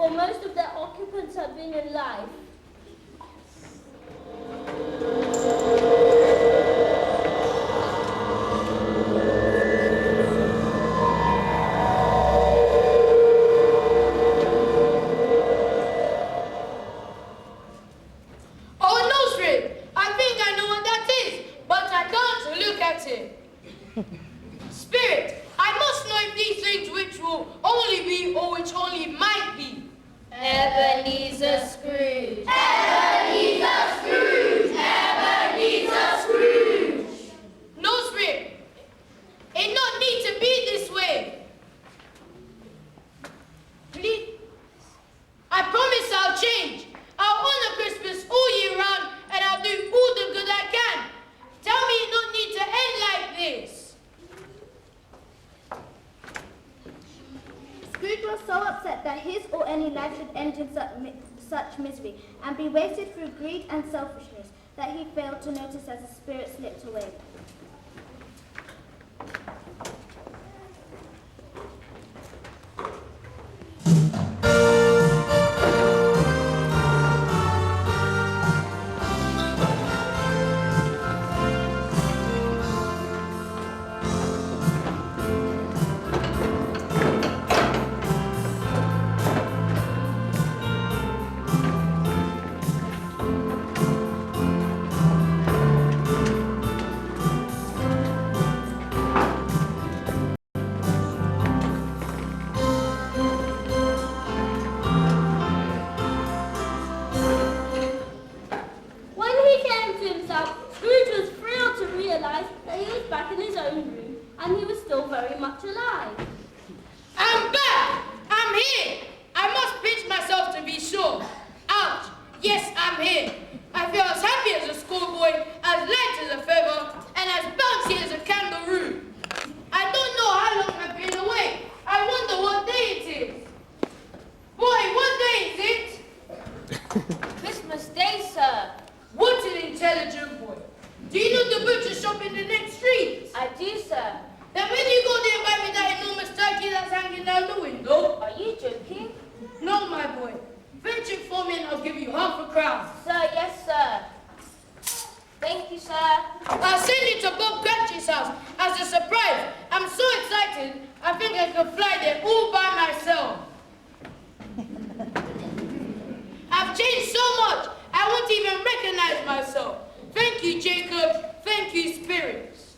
for most of their occupants have been in life. Oh, no, Sri. I think I know what that is, but I can't look at it. Spirit, I must know if these things which will only be or which only might be. Ebenezer Scrooge. Ebenezer Scrooge! Ebenezer Scrooge! No, Spirit. It not need to be this way. Please. I promise I'll change. I'll honor Christmas all year round and I'll do all the good I can. Tell me it don't need to end like this. Scrooge was so upset that his or any life should end in such misery and be wasted through greed and selfishness that he failed to notice as the spirit slipped away. When he came to himself, Scrooge was thrilled to realize that he was back in his own room and he was still very much alive. I'm back! I'm here! I must pinch myself to be sure. Ouch! Yes, I'm here. I feel as happy as a schoolboy, as light as a feather, and as bouncy as a kangaroo. I don't know how long I've been away. I wonder what day it is. Boy, what day is it? Christmas Day, sir. What an intelligent boy. Do you know the butcher shop in the next street? I do, sir. Then when you go there and buy me that enormous turkey that's hanging down the window? Are you joking? No, my boy. Fetch it for me and I'll give you £50. Sir, yes, sir. Thank you, sir. I'll send it to Bob Cratchit's house as a surprise. I'm so excited, I think I could fly there all by myself. I've changed so much, I won't even recognize myself. Thank you, Jacob. Thank you, spirits.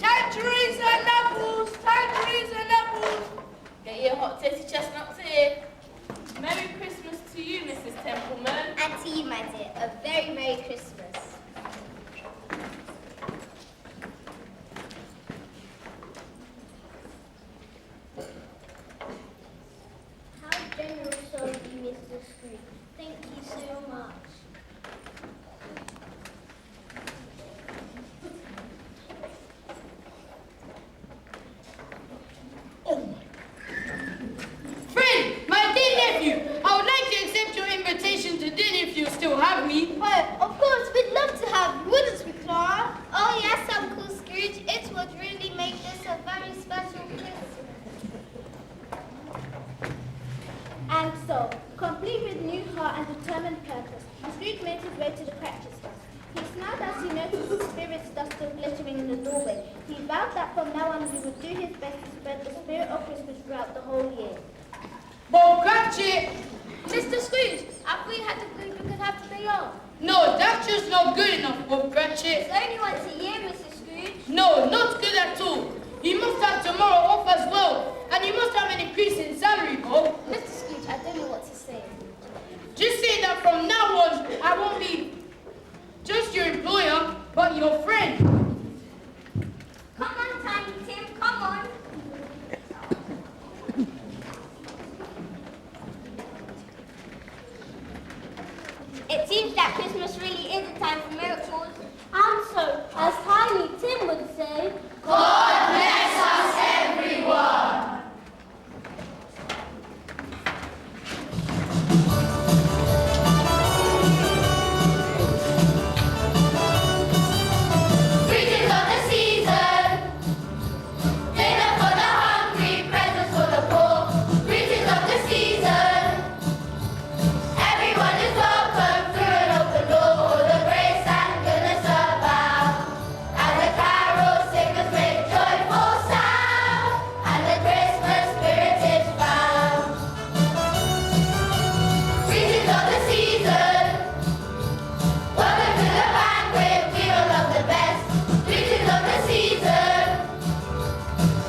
Tangerines and apples! Tangerines and apples! Get your hot tasty chestnuts here. Merry Christmas to you, Mrs. Templeman. And to you, my dear, a very Merry Christmas. How generous of you, Mr. Scrooge. Thank you so much. Friend, my dear nephew, I would like to accept your invitation to dinner if you still have me. Well, of course, we'd love to have you, wouldn't we, Clara? Oh yes, Uncle Scrooge, it would really make this a very special Christmas. And so, complete with new heart and determined purpose, Scrooge made his way to the Cratchit's house. He smiled as he noticed the spirit's dust still glittering in the doorway. He vowed that from now on he would do his best to spread the spirit of Christmas throughout the whole year. Bob Cratchit! Mr. Scrooge, have we had to leave because I have to day off? No, that's just not good enough, Bob Cratchit. It's only once a year, Mr. Scrooge. No, not good at all. You must have tomorrow off as well. And you must have an increase in salary, Bob. Mr. Scrooge, I don't know what to say. Just say that from now on, I won't be just your employer, but your friend. Come on, Tiny Tim, come on. that Christmas really is a time for miracles. And so, as Tiny Tim would say, God bless us everyone. Greetings of the season, dinner for the hungry, presents for the poor. Greetings of the season, everyone is welcome through an open door. The grace and goodness abound, and the carol singers make joyful sound, and the Christmas spirit is found. Greetings of the season, welcome to the banquet, we all love the best. Greetings of the season,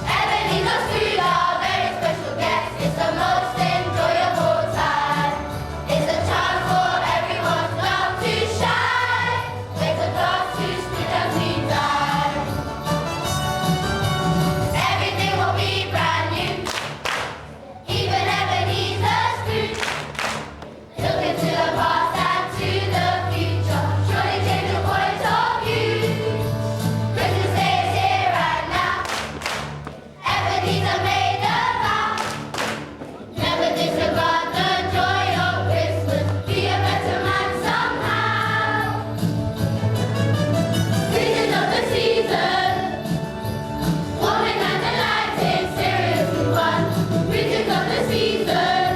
Ebenezer's food, our very special guest. It's the most enjoyable time. It's a chance for everyone's love to shine. Raise a glass to Scrooge as we dine. Everything will be brand new, even Ebenezer's food. Look into the past and to the future, surely change your point of view. Christmas Day is here and now. Ebenezer made a vow, never disregard the joy of Christmas. Be a better man somehow. Greetings of the season, warming and delighting, seriously fun. Greetings of the season,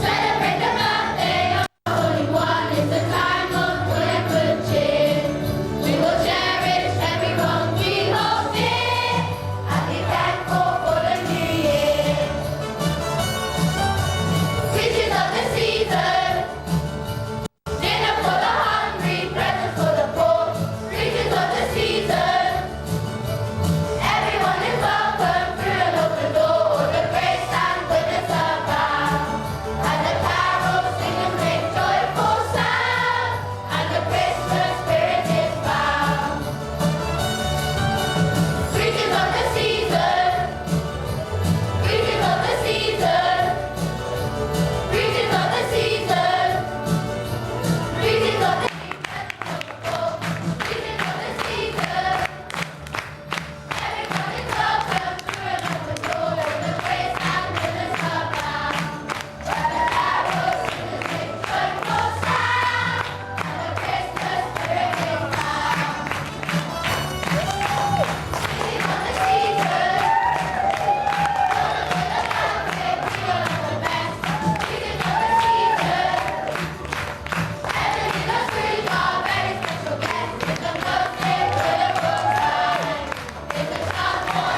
celebrate the birthday of the Holy One. It's a time of joy and good cheer. We will cherish everyone we hold dear, and be thankful for the new year. Greetings of the season, dinner for the hungry, presents for the poor. Greetings of the season, everyone is welcome through an open door. The grace and goodness abound, and the carol singers make joyful sound, and the Christmas spirit is found. Greetings of the season, greetings of the season, greetings of the season, greetings of the season, greetings of the season. Everyone is welcome through an open door. The grace and goodness abound, where the carol singers make joyful sound, and the Christmas spirit is found. Greetings of the season, welcome to the banquet, we all love the best. Greetings of the season, Ebenezer's food, our very special guest. It's the most enjoyable time. It's a chance for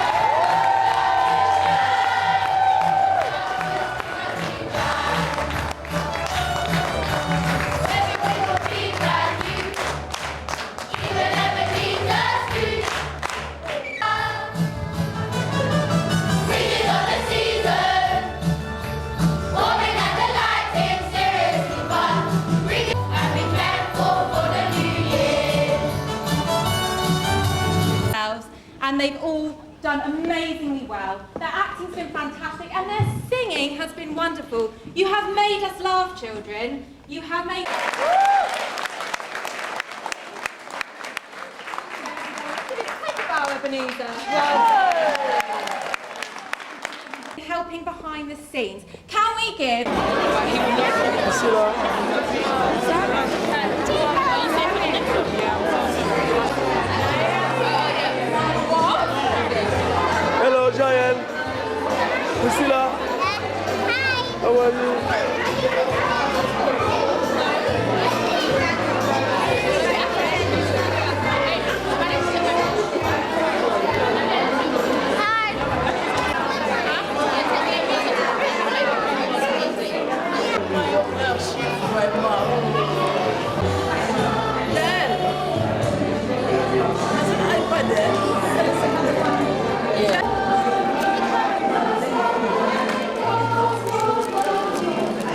everything will be brand new, even Ebenezer's food. Greetings of the season, warming and delighting, seriously fun. Greetings and be thankful for the new year. and they've all done amazingly well. Their acting's been fantastic and their singing has been wonderful. You have made us laugh, children. You have made... Take a bow, Ebenezer. Helping behind the scenes. Can we give... Hello, Jael. Priscilla. Hi. How are you?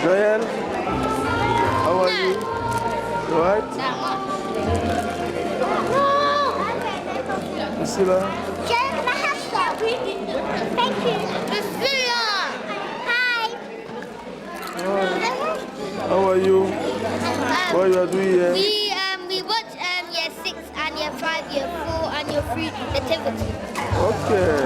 Joel, how are you? You alright? Priscilla? Joe, can I have some? Thank you. Priscilla! Hi. How are you? What you are doing here? We watch year 6 and year 5, year 4 and year 3 Nativity. Okay.